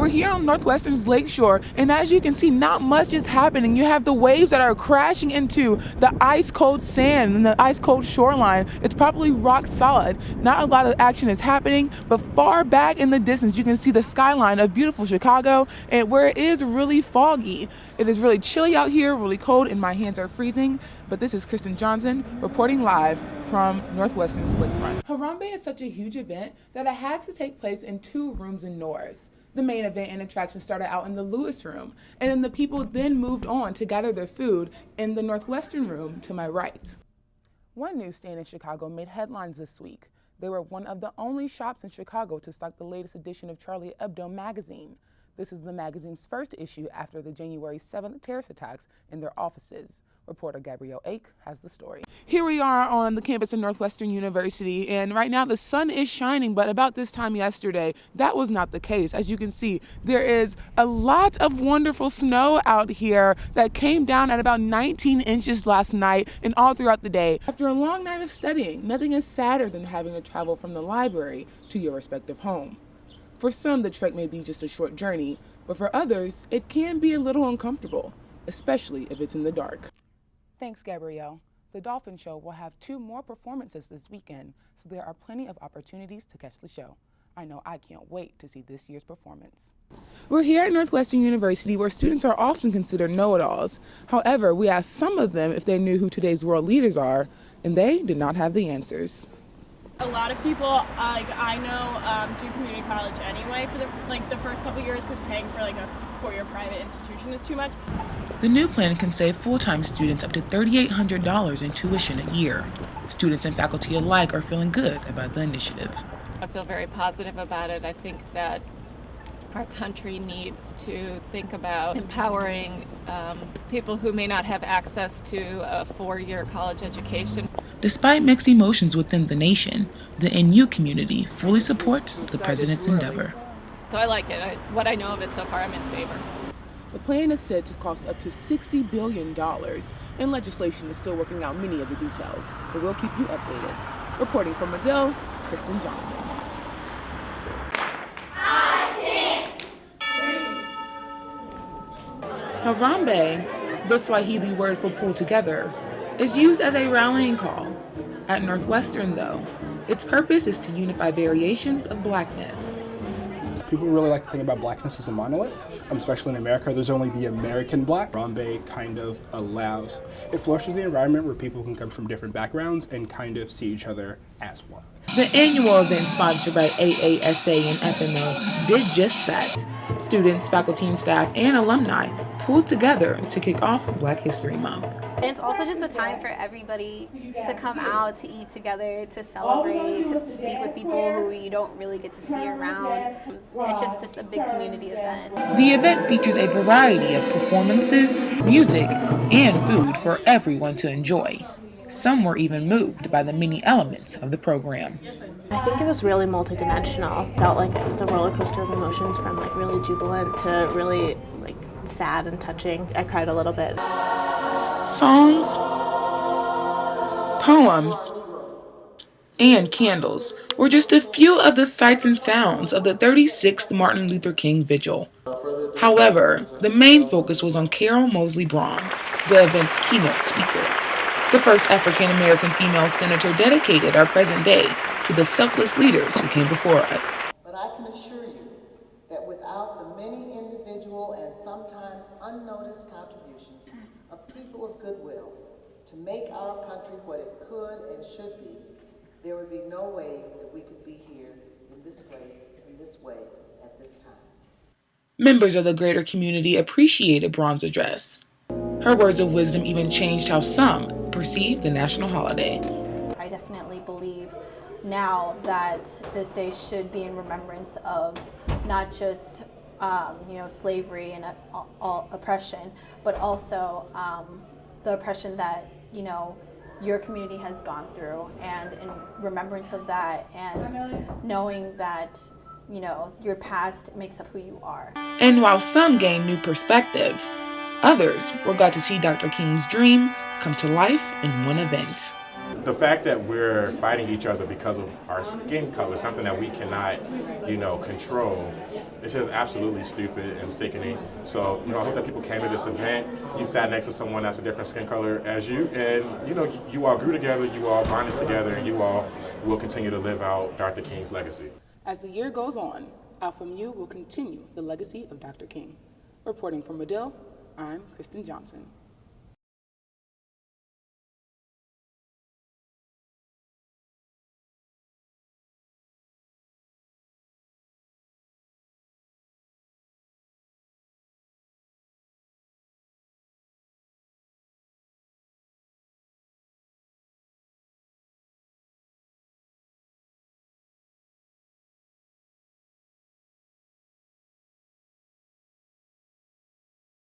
We're here on Northwestern's Lakeshore, and as you can see, not much is happening. You have the waves that are crashing into the ice-cold sand and the ice-cold shoreline. It's probably rock solid. Not a lot of action is happening, but far back in the distance, you can see the skyline of beautiful Chicago, and where it is really foggy. It is really chilly out here, really cold, and my hands are freezing. But this is Kristen Johnson reporting live from Northwestern's Lakefront. Harambe is such a huge event that it has to take place in 2 rooms indoors. The main event and attraction started out in the Lewis room, and then the people then moved on to gather their food in the Northwestern room to my right. One newsstand in Chicago made headlines this week. They were one of the only shops in Chicago to stock the latest edition of Charlie Hebdo magazine. This is the magazine's first issue after the January 7th terrorist attacks in their offices. Reporter Gabrielle Ake has the story. Here we are on the campus of Northwestern University, and right now the sun is shining, but about this time yesterday, that was not the case. As you can see, there is a lot of wonderful snow out here that came down at about 19 inches last night and all throughout the day. After a long night of studying, nothing is sadder than having to travel from the library to your respective home. For some, the trek may be just a short journey, but for others, it can be a little uncomfortable, especially if it's in the dark. Thanks, Gabrielle. The Dolphin Show will have 2 more performances this weekend, so there are plenty of opportunities to catch the show. I know I can't wait to see this year's performance. We're here at Northwestern University, where students are often considered know-it-alls. However, we asked some of them if they knew who today's world leaders are, and they did not have the answers. A lot of people, I know, do community college anyway for the first couple years, because paying for a 4-year private institution is too much. The new plan can save full-time students up to $3,800 in tuition a year. Students and faculty alike are feeling good about the initiative. I feel very positive about it. I think that our country needs to think about empowering people who may not have access to a 4-year college education. Despite mixed emotions within the nation, the NU community fully supports the president's endeavor. So I like it. What I know of it so far, I'm in favor. The plan is said to cost up to $60 billion, and legislation is still working out many of the details, but we'll keep you updated. Reporting from Medill, Kristen Johnson. Harambe, the Swahili word for pull together, is used as a rallying call. At Northwestern, though, its purpose is to unify variations of Blackness. People really like to think about Blackness as a monolith, especially in America. There's only the American Black. Harambe kind of it flushes the environment where people can come from different backgrounds and kind of see each other as one. The annual event sponsored by AASA and FMO did just that. Students, faculty and staff, and alumni pulled together to kick off Black History Month. And it's also just a time for everybody to come out, to eat together, to celebrate, to speak with people who you don't really get to see around. It's just a big community event. The event features a variety of performances, music, and food for everyone to enjoy. Some were even moved by the many elements of the program. I think it was really multidimensional. It felt like it was a roller coaster of emotions, from really jubilant to really sad and touching. I cried a little bit. Songs, poems, and candles were just a few of the sights and sounds of the 36th Martin Luther King Vigil. However, the main focus was on Carol Moseley Braun, the event's keynote speaker. The first African-American female senator dedicated our present day to the selfless leaders who came before us. But I can assure you that without the many individual and sometimes unnoticed contributions of people of goodwill to make our country what it could and should be, there would be no way that we could be here in this place, in this way, at this time. Members of the greater community appreciated Braun's address. Her words of wisdom even changed how some perceive the national holiday. I definitely believe now that this day should be in remembrance of not just slavery and all oppression, but also the oppression that your community has gone through, and in remembrance of that, and knowing that your past makes up who you are. And while some gained new perspective, others were glad to see Dr. King's dream come to life in one event. The fact that we're fighting each other because of our skin color, something that we cannot, control, it's just absolutely stupid and sickening. So, I hope that people came to this event, you sat next to someone that's a different skin color as you, and, you all grew together, you all bonded together, and you all will continue to live out Dr. King's legacy. As the year goes on, Alpha Mu will continue the legacy of Dr. King. Reporting from Medill, I'm Kristen Johnson.